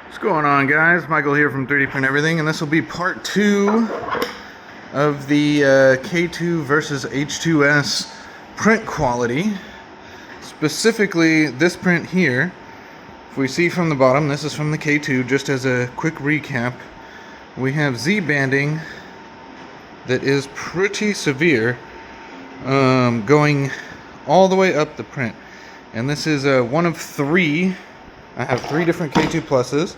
What's going on, guys? Michael here from 3D Print Everything, and this will be part 2 of the K2 versus H2S print quality. Specifically, this print here, if we see from the bottom, this is from the K2. Just as a quick recap, we have Z banding that is pretty severe, going all the way up the print. And this is one of 3. I have 3 different K2 pluses.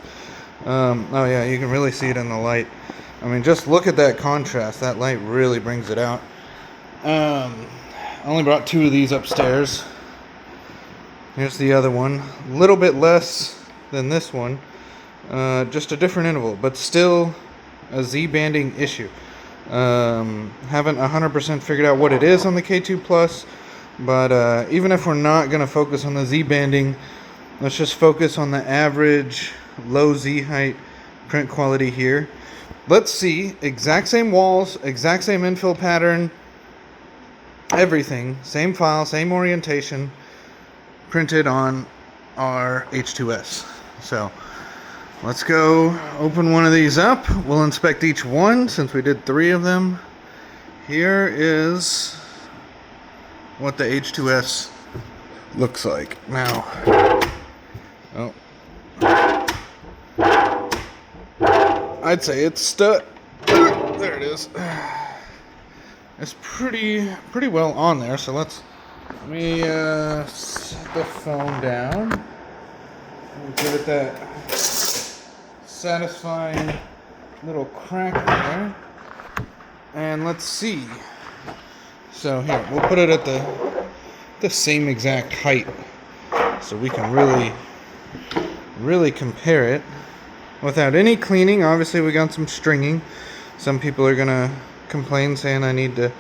Oh yeah, you can really see it in the light. I mean, just look at that contrast. That light really brings it out. I only brought 2 of these upstairs. Here's the other one. A little bit less than this one. Just a different interval, but still a Z banding issue. Haven't 100% figured out what it is on the K2 Plus, but even if we're not going to focus on the Z banding, let's just focus on the average low Z height print quality here. Let's see, exact same walls, exact same infill pattern, everything, same file, same orientation, printed on our H2S. So let's go open one of these up. We'll inspect each one since we did 3 of them. Here is what the H2S looks like. Now, oh, I'd say it's stuck. There it is. It's pretty well on there. So let me set the phone down. We'll give it that satisfying little crack there. And let's see. So here, we'll put it at the same exact height, so we can really compare it without any cleaning. Obviously we got some stringing. Some people are gonna complain saying I need to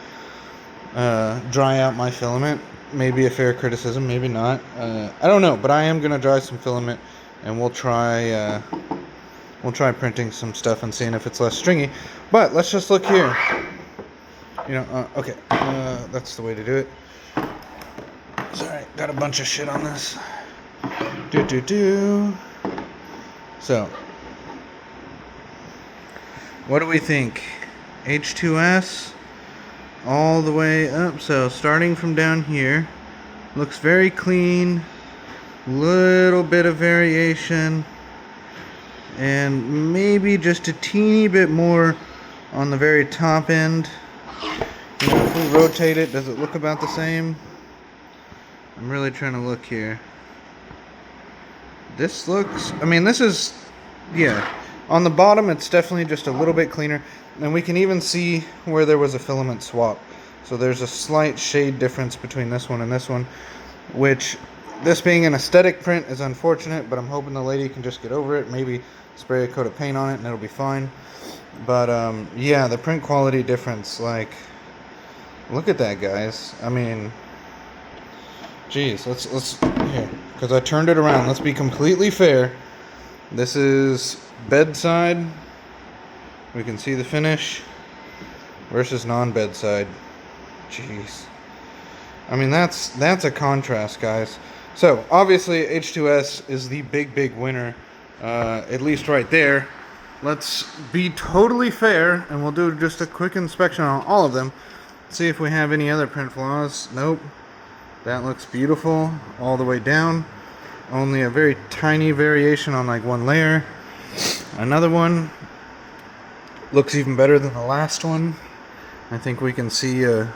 dry out my filament. Maybe a fair criticism, maybe not. I don't know, but I am gonna dry some filament, and we'll try printing some stuff and seeing if it's less stringy. But let's just look here. Okay, that's the way to do it. Sorry, got a bunch of shit on this. So, what do we think? H2S all the way up. So starting from down here, looks very clean. Little bit of variation, and maybe just a teeny bit more on the very top end. If we rotate it, does it look about the same? I'm really trying to look here. This looks, I mean, this is, yeah. On the bottom, it's definitely just a little bit cleaner. And we can even see where there was a filament swap. So there's a slight shade difference between this one and this one, which, this being an aesthetic print, is unfortunate, but I'm hoping the lady can just get over it. Maybe spray a coat of paint on it and it'll be fine. But, yeah, the print quality difference, like, look at that, guys. I mean, geez, let's here, because I turned it around. Let's be completely fair. This is bedside. We can see the finish versus non-bedside. Jeez. I mean, that's a contrast, guys. So obviously H2S is the big winner, at least right there. Let's be totally fair, and we'll do just a quick inspection on all of them. See if we have any other print flaws. Nope. That looks beautiful all the way down. Only a very tiny variation on like one layer. Another one looks even better than the last one. I think we can see a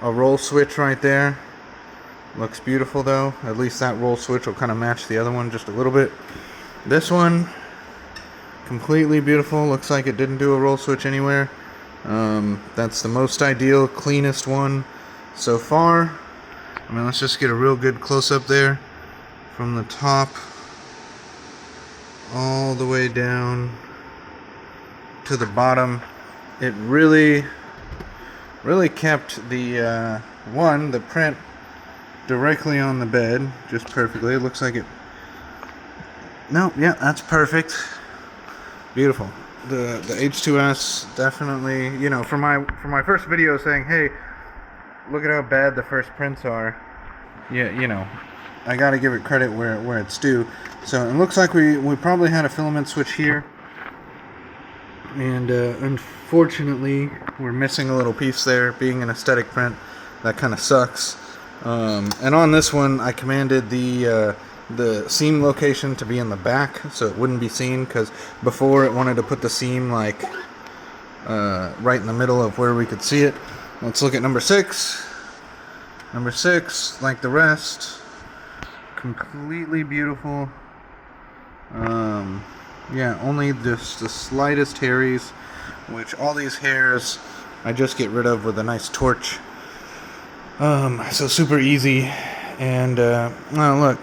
roll switch right there. Looks beautiful though. At least that roll switch will kind of match the other one just a little bit. This one, completely beautiful. Looks like it didn't do a roll switch anywhere. That's the most ideal, cleanest one so far. I mean, let's just get a real good close-up there from the top all the way down to the bottom. It really kept the the print directly on the bed just perfectly. It looks like it. No, yeah, that's perfect. Beautiful. The H2S definitely, you know, for my first video saying, hey, look at how bad the first prints are. Yeah, you know, I gotta give it credit where it's due. So it looks like we probably had a filament switch here, and unfortunately we're missing a little piece there. Being an aesthetic print, that kind of sucks. And on this one, I commanded the seam location to be in the back, so it wouldn't be seen, because before it wanted to put the seam like right in the middle of where we could see it. Let's look at number 6. Number 6, like the rest, completely beautiful. Yeah, only just the slightest hairies, which all these hairs I just get rid of with a nice torch. So super easy. And well, look,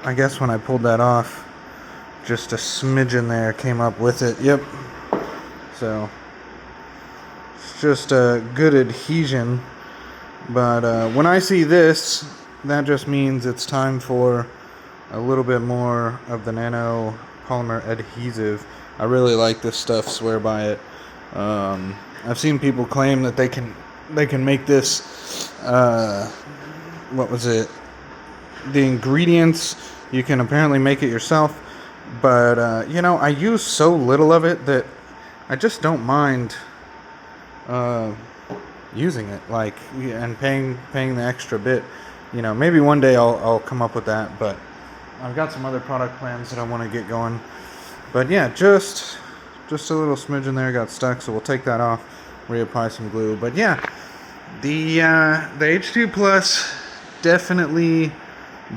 I guess when I pulled that off, just a smidgen there came up with it. Yep. So it's just a good adhesion. But when I see this, that just means it's time for a little bit more of the nano polymer adhesive. I really like this stuff, swear by it. I've seen people claim that they can make this, what was it? The ingredients, you can apparently make it yourself. But, you know, I use so little of it that I just don't mind using it, like, and paying the extra bit. You know, maybe one day I'll come up with that, but I've got some other product plans that I want to get going. But yeah, just a little smidgen there got stuck, so we'll take that off, reapply some glue. But yeah, the H2 Plus definitely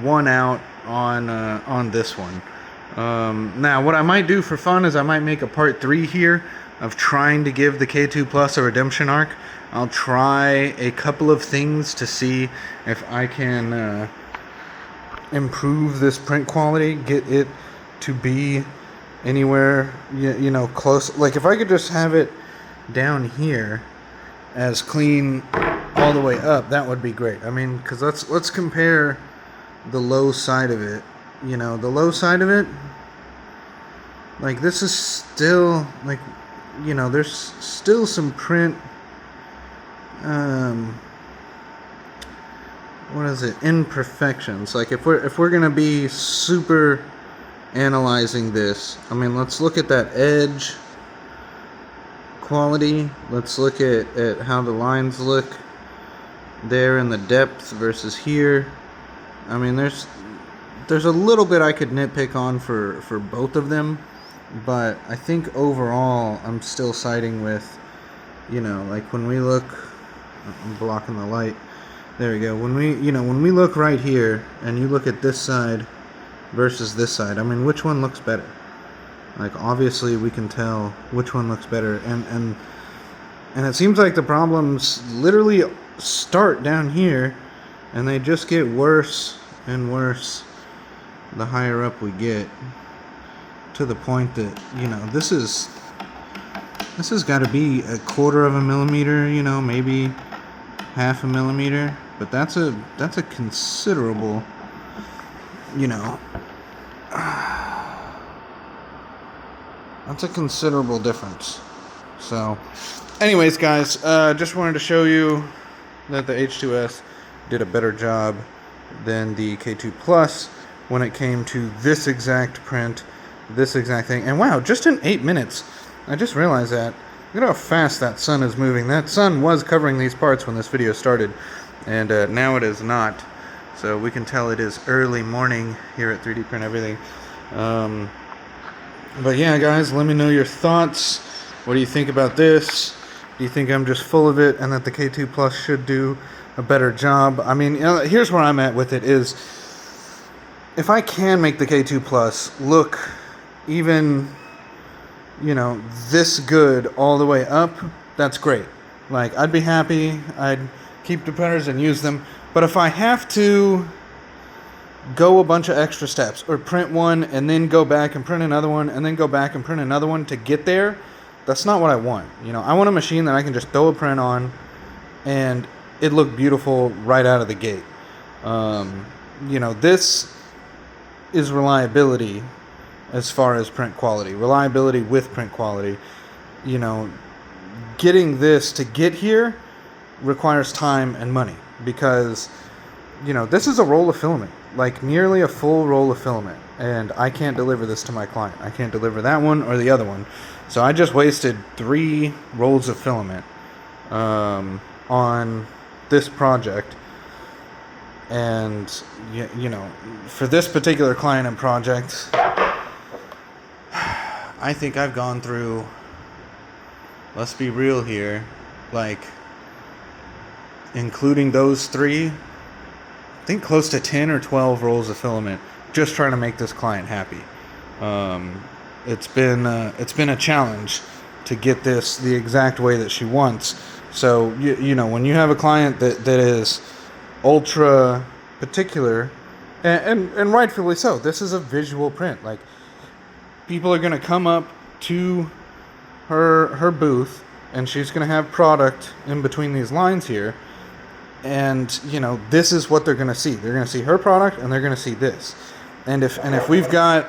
won out on this one. Now, what I might do for fun is I might make a part 3 here of trying to give the K2 Plus a redemption arc. I'll try a couple of things to see if I can improve this print quality, get it to be anywhere, you know, close. Like if I could just have it down here as clean all the way up, that would be great. I mean, because let's compare the low side of it. You know, the low side of it, like this is still, like, you know, there's still some print, what is it, imperfections. Like if we're gonna be super analyzing this, I mean, let's look at that edge quality. Let's look at how the lines look there in the depth versus here. I mean, there's a little bit I could nitpick on for both of them, but I think overall I'm still siding with, you know, like when we look, I'm blocking the light, there we go, when we look right here and you look at this side versus this side, I mean, which one looks better? Like obviously we can tell which one looks better, and it seems like the problems literally start down here and they just get worse and worse the higher up we get, to the point that, you know, this has got to be 1/4 of a millimeter, you know, maybe 1/2 a millimeter, but that's a considerable, you know, that's a considerable difference. So anyways, guys, just wanted to show you that the H2S did a better job than the K2 Plus when it came to this exact print, this exact thing. And wow, just in 8 minutes, I just realized that. Look at how fast that sun is moving. That sun was covering these parts when this video started, and now it is not. So we can tell it is early morning here at 3D Print Everything. But yeah, guys, let me know your thoughts. What do you think about this? Do you think I'm just full of it and that the K2 Plus should do a better job? I mean, you know, here's where I'm at with it is, if I can make the K2 Plus look even, you know, this good all the way up, that's great. Like, I'd be happy. I'd keep the printers and use them. But if I have to go a bunch of extra steps, or print one and then go back and print another one and then go back and print another one to get there, that's not what I want. You know, I want a machine that I can just throw a print on and it look beautiful right out of the gate. You know, this is reliability as far as print quality. Reliability with print quality. You know, getting this to get here requires time and money, because this is a roll of filament, like nearly a full roll of filament, and I can't deliver this to my client. I can't deliver that one or the other one. So I just wasted 3 rolls of filament on this project. And, for this particular client and project, I think I've gone through, let's be real here, like, including those 3, I think close to 10 or 12 rolls of filament just trying to make this client happy. It's been a challenge to get this the exact way that she wants. So when you have a client that is ultra particular, and rightfully so, this is a visual print. Like, people are going to come up to her booth, and she's going to have product in between these lines here. And, this is what they're going to see. They're going to see her product, and they're going to see this. And if we've got,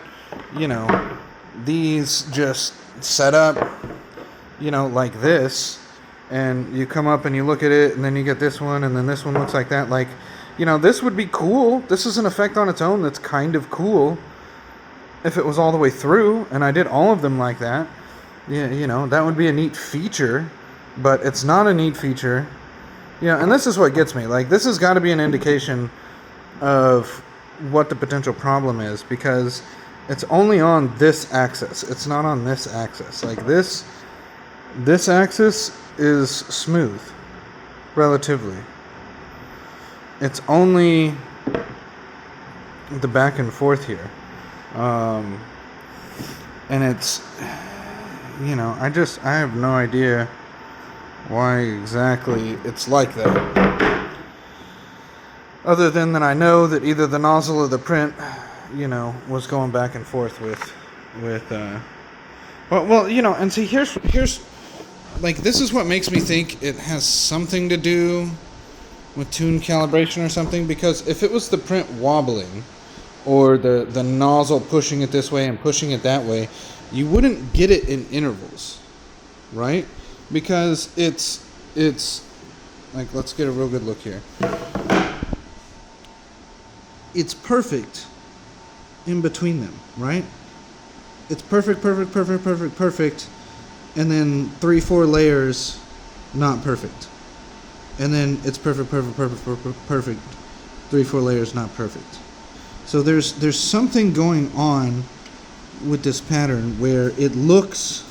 these just set up, like this, and you come up and you look at it, and then you get this one, and then this one looks like that. Like, this would be cool. This is an effect on its own that's kind of cool if it was all the way through, and I did all of them like that. Yeah, that would be a neat feature, but it's not a neat feature. And this is what gets me. Like, this has got to be an indication of what the potential problem is, because it's only on this axis. It's not on this axis. Like, this axis is smooth, relatively. It's only the back and forth here. And it's, I have no idea why exactly it's like that. Other than that, I know that either the nozzle or the print, was going back and forth with and see, here's, like, this is what makes me think it has something to do with tune calibration or something, because if it was the print wobbling, or the nozzle pushing it this way and pushing it that way, you wouldn't get it in intervals, right? Because it's like, let's get a real good look here. It's perfect in between them, right? It's perfect, and then 3-4 layers not perfect. And then it's perfect, 3-4 layers not perfect. So there's something going on with this pattern where it looks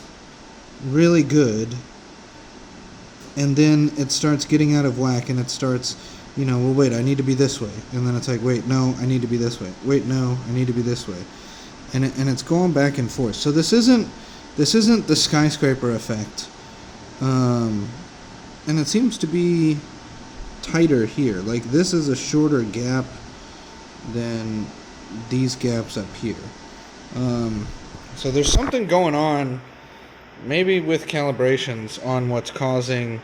really good, and then it starts getting out of whack, and it starts, well, wait, I need to be this way. And then it's like, wait, no, I need to be this way. Wait, no, I need to be this way. And it's going back and forth. So this isn't the skyscraper effect. And it seems to be tighter here. Like, this is a shorter gap than these gaps up here. So there's something going on, maybe with calibrations, on what's causing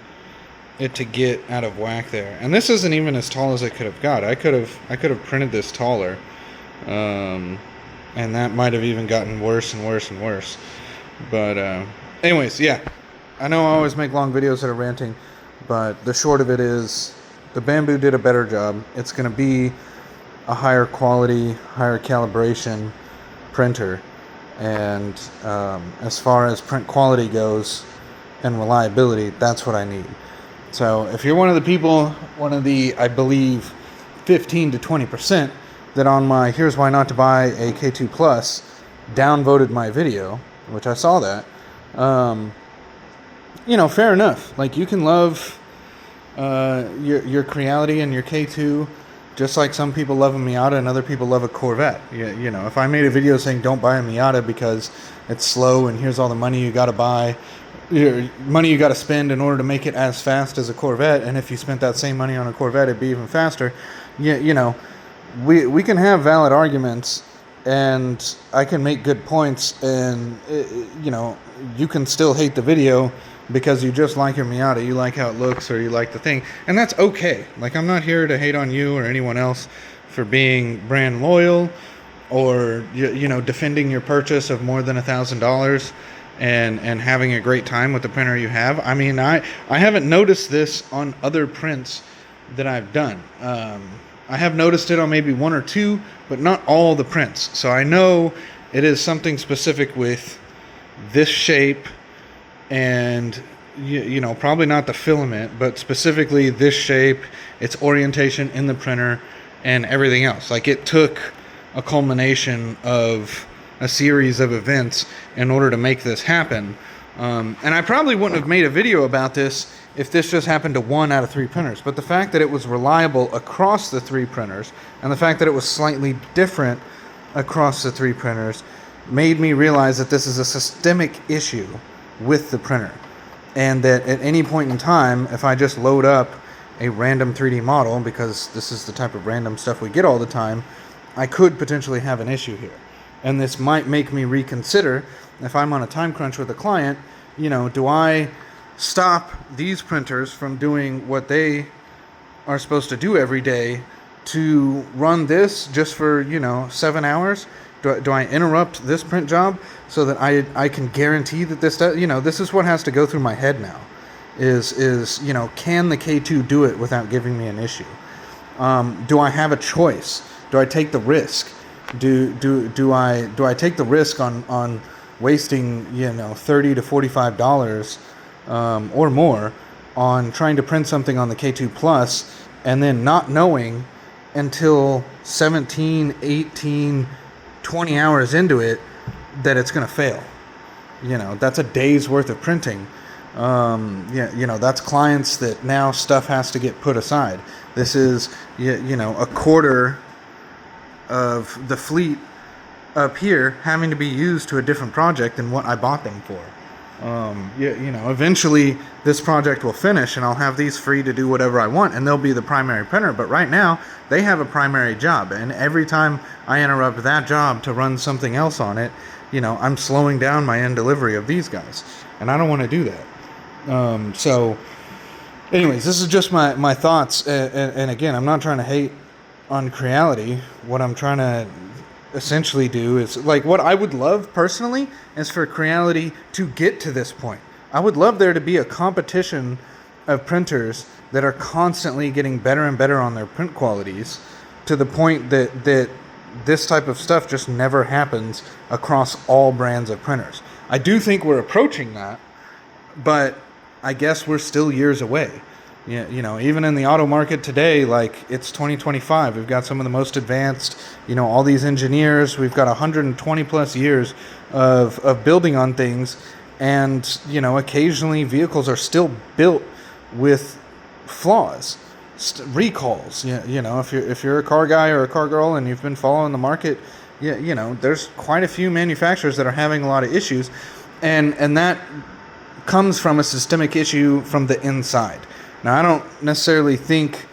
it to get out of whack there. And this isn't even as tall as it could have got. I could have printed this taller, and that might have even gotten worse and worse and worse. But anyways, yeah, I know I always make long videos that are ranting, but the short of it is, the Bambu did a better job. It's going to be a higher quality, higher calibration printer, and as far as print quality goes and reliability, that's what I need. So if you're one of the people, I believe 15 to 20% that on my Here's Why Not to Buy a K2 Plus downvoted my video, which I saw that, fair enough. Like, you can love your Creality and your K2 just like some people love a Miata and other people love a Corvette. If I made a video saying don't buy a Miata because it's slow and here's all the money you got to buy, money you got to spend in order to make it as fast as a Corvette, and if you spent that same money on a Corvette, it'd be even faster. We can have valid arguments, and I can make good points, and you can still hate the video because you just like your Miata, you like how it looks, or you like the thing, and that's okay. Like, I'm not here to hate on you or anyone else for being brand loyal, or defending your purchase of more than $1,000 and having a great time with the printer you have. I mean, I haven't noticed this on other prints that I've done. I have noticed it on maybe one or two, but not all the prints. So I know it is something specific with this shape and, you know, probably not the filament, but specifically this shape, its orientation in the printer, and everything else. Like, it took a culmination of a series of events in order to make this happen. And I probably wouldn't have made a video about this if this just happened to 1 out of 3 printers. But the fact that it was reliable across the 3 printers, and the fact that it was slightly different across the 3 printers, made me realize that this is a systemic issue with the printer. And that at any point in time, if I just load up a random 3D model, because this is the type of random stuff we get all the time, I could potentially have an issue here. And this might make me reconsider, if I'm on a time crunch with a client, you know, do I stop these printers from doing what they are supposed to do every day to run this just for, you know, 7 hours? Do I interrupt this print job so that I can guarantee that this does, you know, this is what has to go through my head now, is you know, can the K2 do it without giving me an issue? Do I have a choice? Do I take the risk? Do I take the risk on wasting, you know, $30 to $45 or more on trying to print something on the K2 Plus, and then not knowing until 17, 18, 20 hours into it that it's going to fail? You know, that's a day's worth of printing. Yeah, you know, that's clients that now stuff has to get put aside. This is, you know, a quarter of the fleet up here having to be used to a different project than what I bought them for. You know, eventually this project will finish and I'll have these free to do whatever I want, and they'll be the primary printer. But right now they have a primary job, and every time I interrupt that job to run something else on it, you know, I'm slowing down my end delivery of these guys, and I don't want to do that. So anyways, this is just my thoughts, and again, I'm not trying to hate on Creality. What I'm trying to essentially do is, like, what I would love personally is for Creality to get to this point. I would love there to be a competition of printers that are constantly getting better and better on their print qualities, to the point that this type of stuff just never happens across all brands of printers. I do think we're approaching that, but I guess we're still years away. Yeah, you know, even in the auto market today, like, it's 2025. We've got some of the most advanced, you know, all these engineers. We've got 120 plus years of building on things. And, you know, occasionally vehicles are still built with flaws, recalls. You know, if you're a car guy or a car girl and you've been following the market, you know, there's quite a few manufacturers that are having a lot of issues. And that comes from a systemic issue from the inside. Now, I don't necessarily think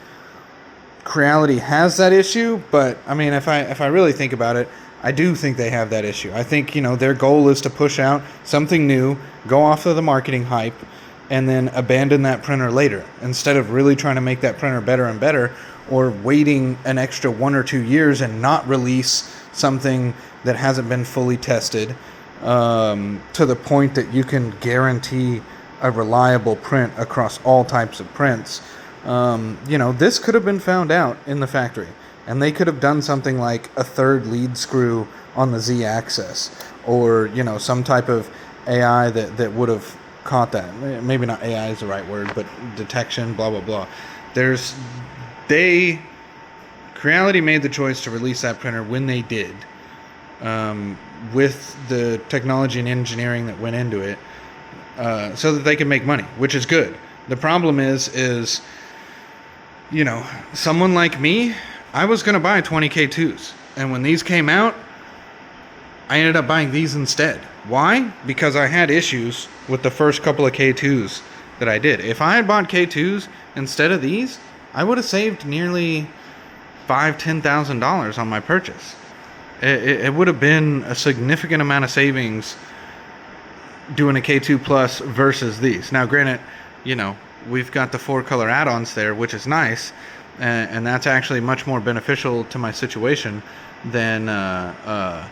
Creality has that issue, but I mean, if I really think about it, I do think they have that issue. I think, you know, their goal is to push out something new, go off of the marketing hype, and then abandon that printer later, instead of really trying to make that printer better and better, or waiting an extra 1 or 2 years and not release something that hasn't been fully tested, to the point that you can guarantee a reliable print across all types of prints. You know, this could have been found out in the factory, and they could have done something like a third lead screw on the Z-axis, or, you know, some type of AI that would have caught that. Maybe not AI is the right word, but detection, blah, blah, blah. Creality made the choice to release that printer when they did, with the technology and engineering that went into it, so that they can make money, which is good. The problem is, you know, someone like me, I was going to buy 20 K2s. And when these came out, I ended up buying these instead. Why? Because I had issues with the first couple of K2s that I did. If I had bought K2s instead of these, I would have saved nearly $5,000-$10,000 on my purchase. It would have been a significant amount of savings doing a K2 Plus versus these. Now, granted, you know, we've got the 4-color add-ons there, which is nice, and that's actually much more beneficial to my situation than not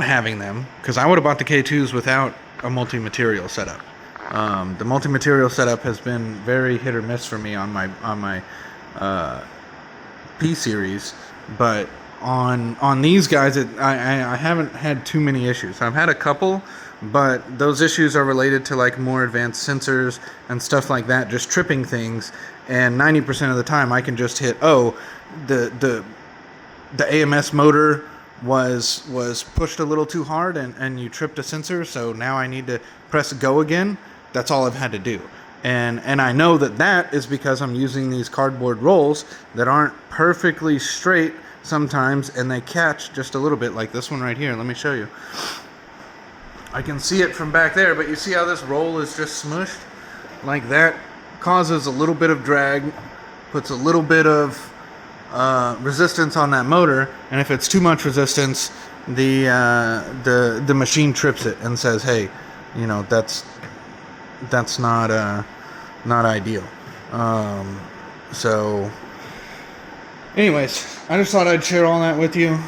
having them, because I would have bought the K2s without a multi-material setup. The multi-material setup has been very hit or miss for me on my P series, but on these guys, I haven't had too many issues. I've had a couple, but those issues are related to like more advanced sensors and stuff like that, just tripping things. And 90% of the time, I can just hit, oh, the AMS motor was pushed a little too hard, and you tripped a sensor, so now I need to press go again. That's all I've had to do. And I know that is because I'm using these cardboard rolls that aren't perfectly straight sometimes, and they catch just a little bit, like this one right here. Let me show you. I can see it from back there, but you see how this roll is just smushed? Like that causes a little bit of drag, puts a little bit of resistance on that motor, and if it's too much resistance, the machine trips it and says, hey, you know, that's not ideal. So anyways, I just thought I'd share all that with you.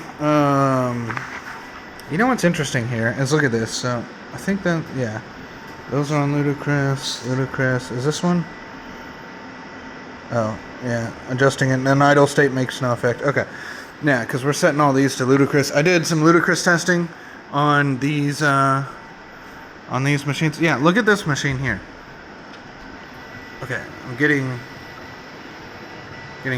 You know what's interesting here is, look at this. So I think that, yeah, those are on Ludicrous. Is this one? Oh, yeah, adjusting it in an idle state makes no effect. Okay, yeah, because we're setting all these to Ludicrous. I did some Ludicrous testing on these machines. Yeah, look at this machine here. Okay, I'm getting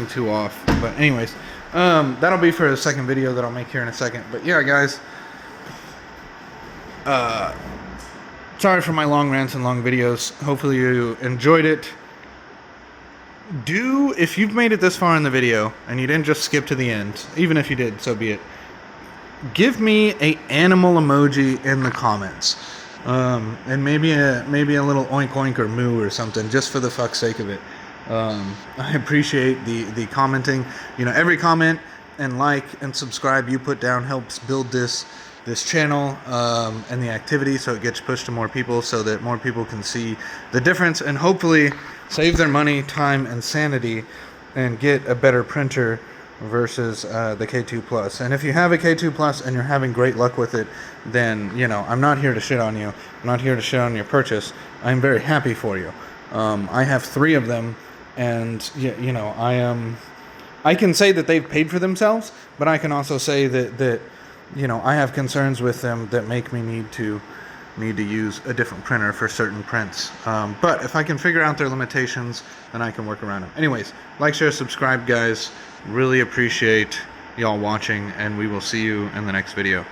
too off, but anyways, that'll be for a second video that I'll make here in a second. But yeah, guys, sorry for my long rants and long videos. Hopefully you enjoyed it. If you've made it this far in the video and you didn't just skip to the end, even if you did, so be it, give me a animal emoji in the comments. And maybe a little oink oink or moo or something, just for the fuck's sake of it. I appreciate the commenting. You know, every comment and like and subscribe you put down helps build this channel and the activity, so it gets pushed to more people, so that more people can see the difference and hopefully save their money, time, and sanity, and get a better printer versus the K2 Plus. And if you have a K2 Plus and you're having great luck with it, then, you know, I'm not here to shit on you. I'm not here to shit on your purchase. I'm very happy for you. I have 3 of them, and you know, I can say that they've paid for themselves, but I can also say that you know, I have concerns with them that make me need to use a different printer for certain prints. But if I can figure out their limitations, then I can work around them. Anyways, like, share, subscribe, guys. Really appreciate y'all watching, and we will see you in the next video.